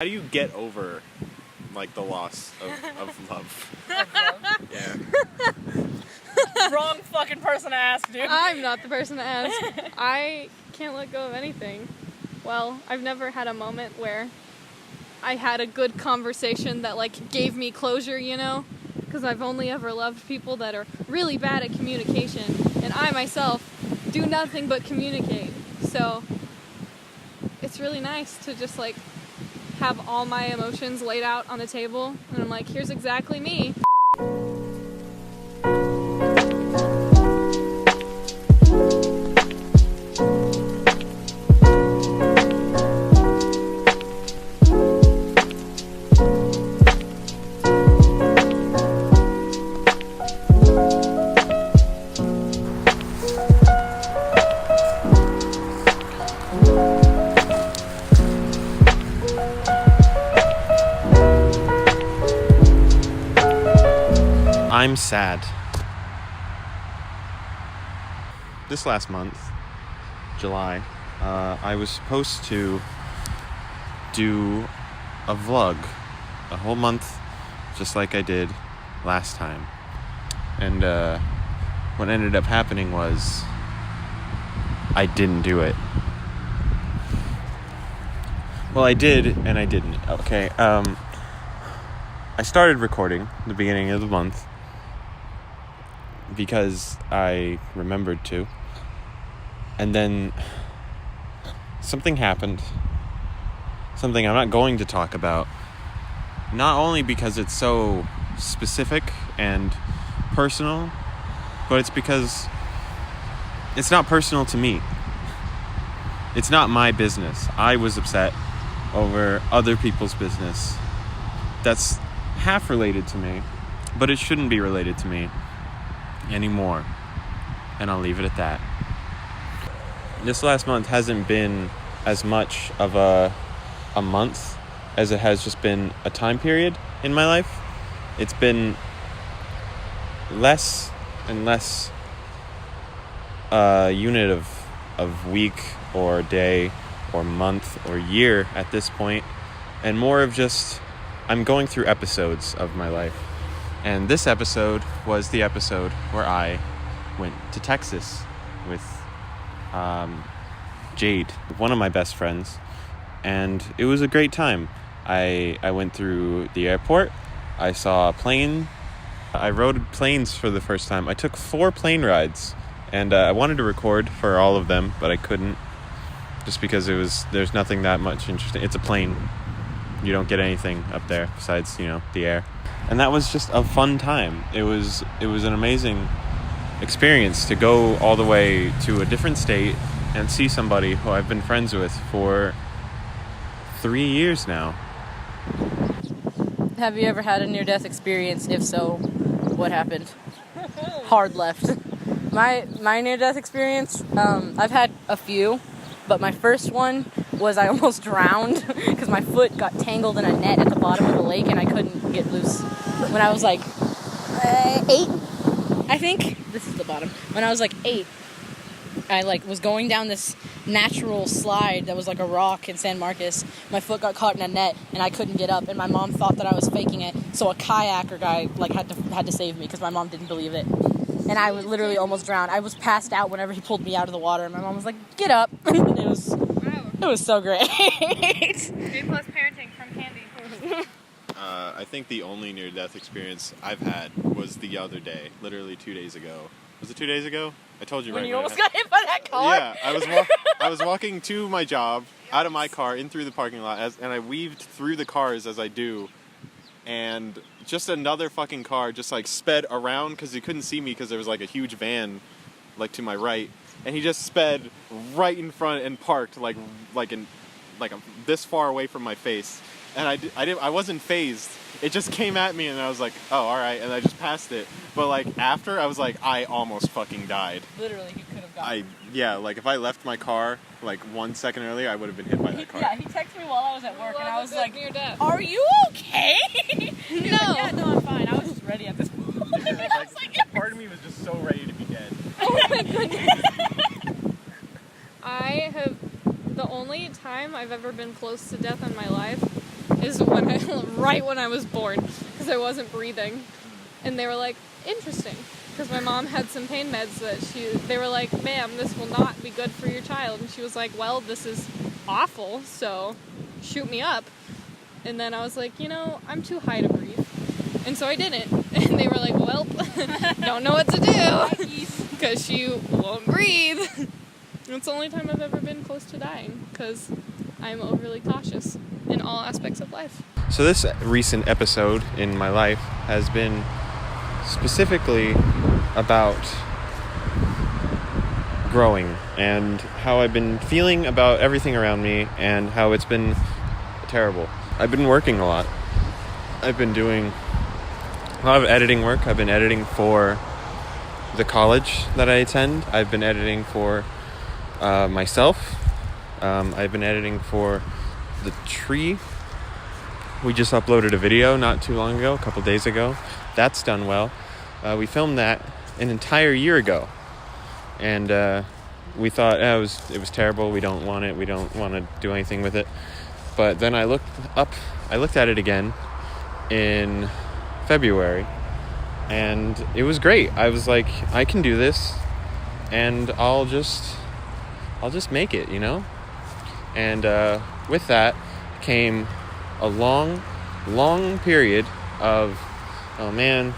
How do you get over, like, the loss of love? Yeah. Wrong fucking person to ask, dude. I'm not the person to ask. I can't let go of anything. Well, I've never had a moment where I had a good conversation that, like, gave me closure, you know? Because I've only ever loved people that are really bad at communication. And I, myself, do nothing but communicate. So, it's really nice to just, like, have all my emotions laid out on the table. And I'm like, here's exactly me. I'm sad. This last month, July, I was supposed to do a vlog, a whole month, just like I did last time. And what ended up happening was I didn't do it. Well, I did and I didn't. Okay, I started recording at the beginning of the month because I remembered to. And then something happened. Something I'm not going to talk about. Not only because it's so specific and personal, but it's because it's not personal to me. It's not my business. I was upset over other people's business. That's half related to me, but it shouldn't be related to me anymore. And I'll leave it at that. This last month hasn't been as much of a month as it has just been a time period in my life. It's been less and less a unit of week or day or month or year at this point, and more of just I'm going through episodes of my life. And this episode was the episode where I went to Texas with Jade, one of my best friends, and it was a great time. I went through the airport. I saw a plane. I rode planes for the first time. I took 4 plane rides, and I wanted to record for all of them, but I couldn't, just because there's nothing that much interesting. It's a plane. You don't get anything up there besides, the air. And that was just a fun time. It was an amazing experience to go all the way to a different state and see somebody who I've been friends with for 3 years now. Have you ever had a near-death experience? If so, what happened? Hard left. My near-death experience, I've had a few, but my first one was I almost drowned because my foot got tangled in a net at the bottom of the lake and I couldn't get loose. When I was like 8, I think. This is the bottom. When I was like 8, I was going down this natural slide that was like a rock in San Marcos. My foot got caught in a net and I couldn't get up, and my mom thought that I was faking it. So a kayaker guy had to save me because my mom didn't believe it. And I was literally almost drowned. I was passed out whenever he pulled me out of the water, and my mom was like, "Get up!" It was so great. A+ parenting from Candy. I think the only near-death experience I've had was the other day, literally 2 days ago. Was it 2 days ago? I told you when right you almost got hit by that car? Yeah, I was walking to my job, out of my car, in through the parking lot, and I weaved through the cars as I do, and just another fucking car just sped around because he couldn't see me because there was a huge van to my right, and he just sped right in front and parked this far away from my face, and I wasn't phased. It just came at me and I was like, oh, all right, and I just passed it. But after, I was like, I almost fucking died. Literally, he could have gotten. If I left my car 1 second earlier, I would have been hit by that car. Yeah, he texted me while I was at work, and I was like, near death. "Are you okay?" No. Yeah, no, I'm fine. I was just ready at this point. Part of me was just so ready to be dead. Oh my goodness. The only time I've ever been close to death in my life is right when I was born, because I wasn't breathing. And they were like, interesting, because my mom had some pain meds that they were like, ma'am, this will not be good for your child. And she was like, well, this is awful, so shoot me up. And then I was like, I'm too high to breathe. And so I didn't. And they were like, well, don't know what to do, because she won't breathe. It's the only time I've ever been close to dying, because I'm overly cautious in all aspects of life. So this recent episode in my life has been specifically about growing and how I've been feeling about everything around me and how it's been terrible. I've been working a lot. I've been doing a lot of editing work. I've been editing for the college that I attend. I've been editing for myself. I've been editing for the tree. We just uploaded a video not too long ago, a couple days ago. That's done well. We filmed that an entire year ago. And we thought it was terrible. We don't want it. We don't want to do anything with it. But then I looked at it again in February, and it was great. I was like, I can do this, and I'll just make it, And with that came a long period of, oh man,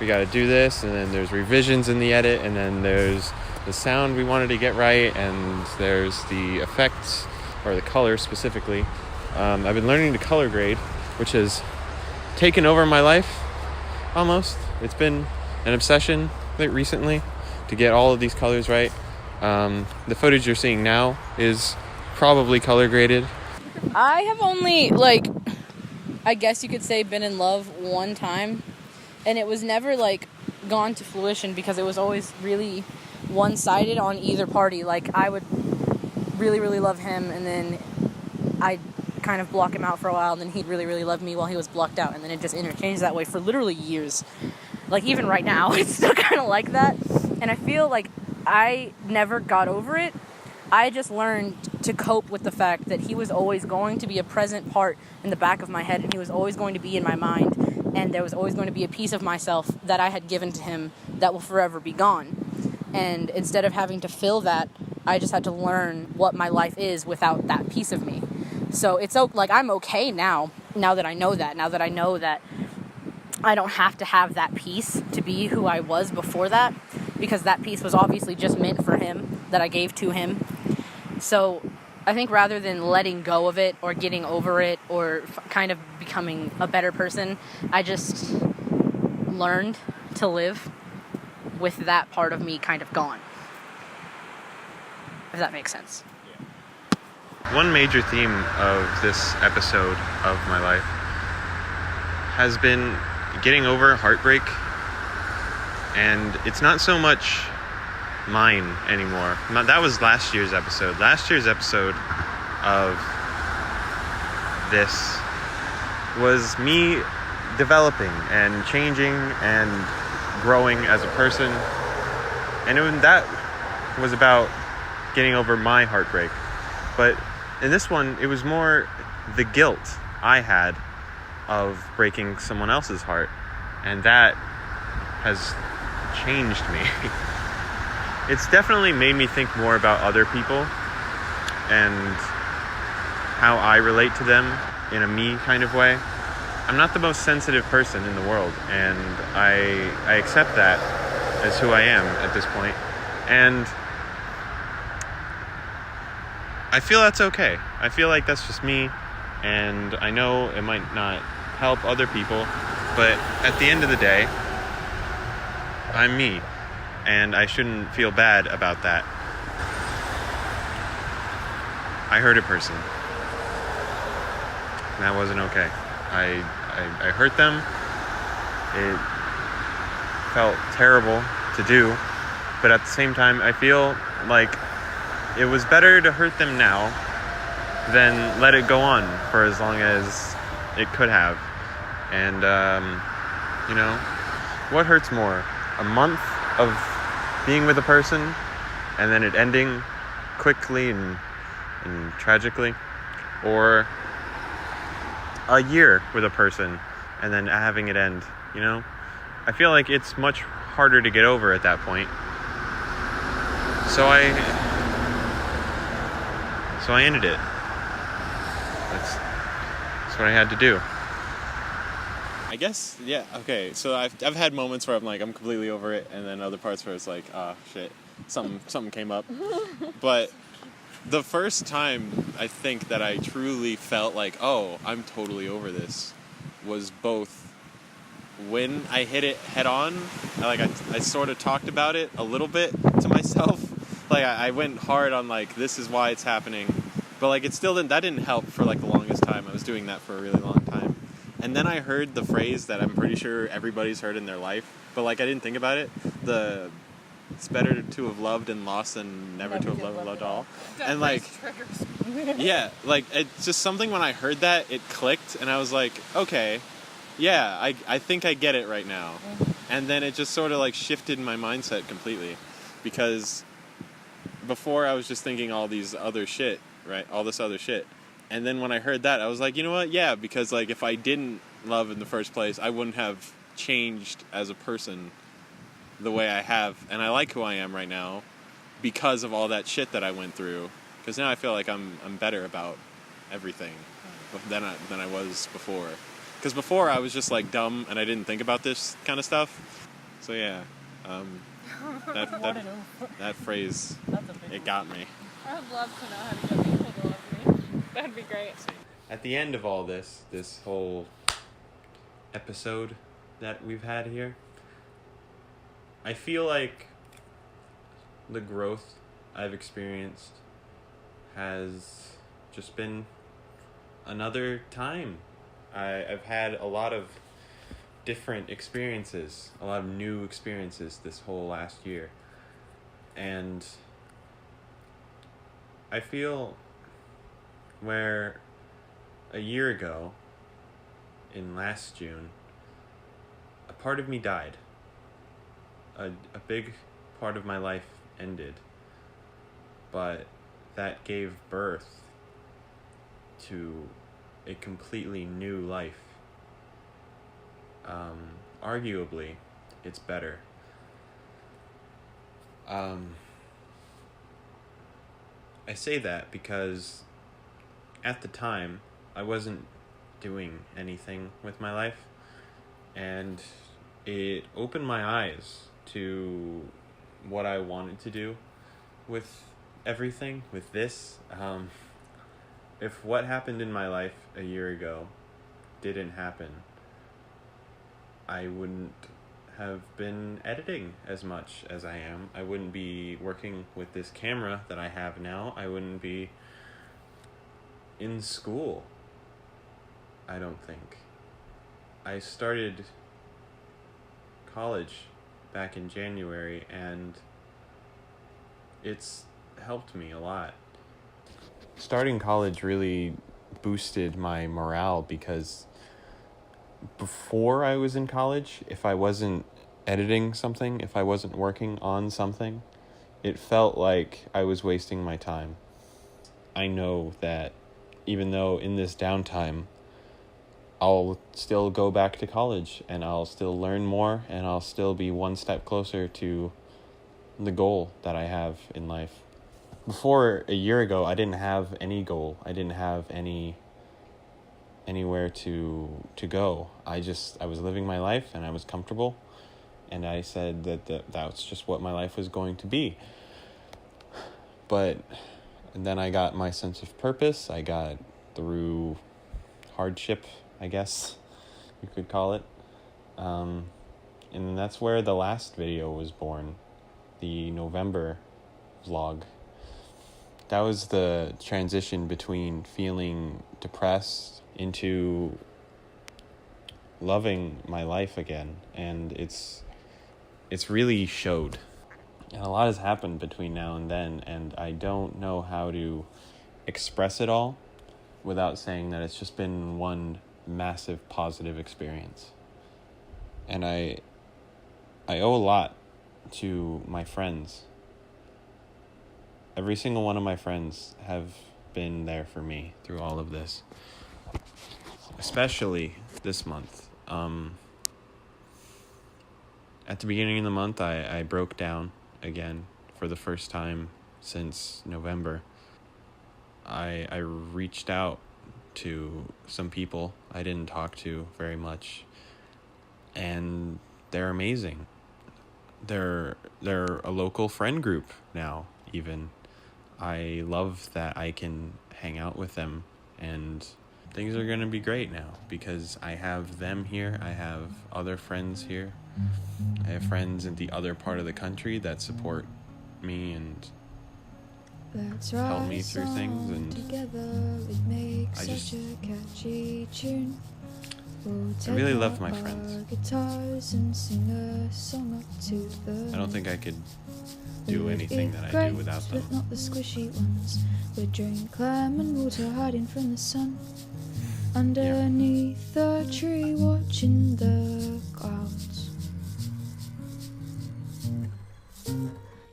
we got to do this, and then there's revisions in the edit, and then there's the sound we wanted to get right, and there's the effects, or the color specifically. I've been learning to color grade, which has taken over my life, almost. It's been an obsession recently to get all of these colors right. The footage you're seeing now is probably color graded. I have only, I guess you could say, been in love one time, and it was never, gone to fruition because it was always really one-sided on either party. I would really, really love him, and then I'd kind of block him out for a while, and then he'd really, really love me while he was blocked out, and then it just interchanged that way for literally years. Even right now, it's still kind of like that, and I feel like I never got over it. I just learned to cope with the fact that he was always going to be a present part in the back of my head, and he was always going to be in my mind, and there was always going to be a piece of myself that I had given to him that will forever be gone. And instead of having to fill that, I just had to learn what my life is without that piece of me. So it's I'm okay now that I know that, I don't have to have that piece to be who I was before that, because that piece was obviously just meant for him, that I gave to him. So I think rather than letting go of it or getting over it or kind of becoming a better person, I just learned to live with that part of me kind of gone. If that makes sense. One major theme of this episode of my life has been getting over heartbreak, and it's not so much mine anymore. That was last year's episode. Last year's episode of this was me developing and changing and growing as a person, and that was about getting over my heartbreak. But in this one, it was more the guilt I had of breaking someone else's heart, and that has changed me. It's definitely made me think more about other people and how I relate to them in a me kind of way. I'm not the most sensitive person in the world, and I accept that as who I am at this point. And I feel that's okay. I feel like that's just me, and I know it might not help other people, but at the end of the day, I'm me, and I shouldn't feel bad about that. I hurt a person. And that wasn't okay. I hurt them. It felt terrible to do, but at the same time, I feel like it was better to hurt them now than let it go on for as long as it could have. And, what hurts more? A month of being with a person and then it ending quickly and tragically? Or a year with a person and then having it end, you know? I feel like it's much harder to get over at that point. So I ended it. That's what I had to do. I guess, yeah, okay. So I've had moments where I'm like, I'm completely over it, and then other parts where it's like, oh, shit, something came up. But the first time I think that I truly felt like, oh, I'm totally over this, was both when I hit it head on. I sort of talked about it a little bit to myself. Like I went hard on like, this is why it's happening, but like it still didn't help for like the longest time. I was doing that for a really long time, and then I heard the phrase that I'm pretty sure everybody's heard in their life, but like I didn't think about it. It's better to have loved and lost than never to have loved at all. That and like, triggers me. yeah, like it's just something when I heard that, it clicked, and I was like, okay, yeah, I think I get it right now. And then it just sort of like shifted my mindset completely, because before I was just thinking all this other shit. And then when I heard that, I was like, you know what? Yeah, because like if I didn't love in the first place, I wouldn't have changed as a person the way I have, and I like who I am right now because of all that shit that I went through. Because now I feel like I'm better about everything than I was before. Because before I was just like dumb and I didn't think about this kind of stuff. So yeah, that phrase, it got me. I would love to know how to get people to love me. That'd be great. At the end of all this whole episode that we've had here, I feel like the growth I've experienced has just been another time. I've had a lot of different experiences, a lot of new experiences this whole last year. And I feel where a year ago, in last June, a part of me died. A big part of my life ended, but that gave birth to a completely new life. Arguably, it's better. I say that because at the time, I wasn't doing anything with my life, and it opened my eyes to what I wanted to do with everything, with this. If what happened in my life a year ago didn't happen, I wouldn't have been editing as much as I am. I wouldn't be working with this camera that I have now. I wouldn't be in school, I don't think. I started college back in January, and it's helped me a lot. Starting college really boosted my morale, because before I was in college, if I wasn't editing something, if I wasn't working on something, it felt like I was wasting my time. I know that even though in this downtime, I'll still go back to college and I'll still learn more and I'll still be one step closer to the goal that I have in life. Before a year ago, I didn't have any goal. I didn't have anywhere to go. I was living my life and I was comfortable, and I said that's just what my life was going to be. But then I got my sense of purpose. I got through hardship, I guess you could call it. And that's where the last video was born, the November vlog. That was the transition between feeling depressed into loving my life again. And it's really showed. And a lot has happened between now and then, and I don't know how to express it all without saying that it's just been one massive positive experience. And I owe a lot to my friends. Every single one of my friends have been there for me through all of this. especially this month. At the beginning of the month, I broke down again for the first time since November. I reached out to some people I didn't talk to very much, and they're amazing. They're a local friend group now, even. I love that I can hang out with them, and things are going to be great now because I have them here. I have other friends here. I have friends in the other part of the country that support me and help me through things, and I really love my friends. I don't think I could do anything that I do without them. But not the squishy ones. We drink lemon water hiding from the sun. Underneath the tree watching the clouds.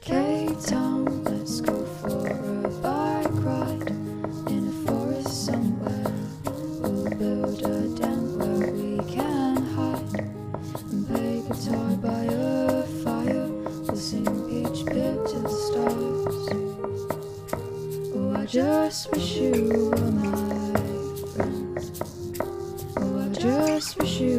K-Town, let's go for a bike ride in a forest somewhere. We'll build a den where we can hide and play guitar by a fire. We'll sing peach beer to the stars. Oh, I just wish you were my friend. Oh, I just wish you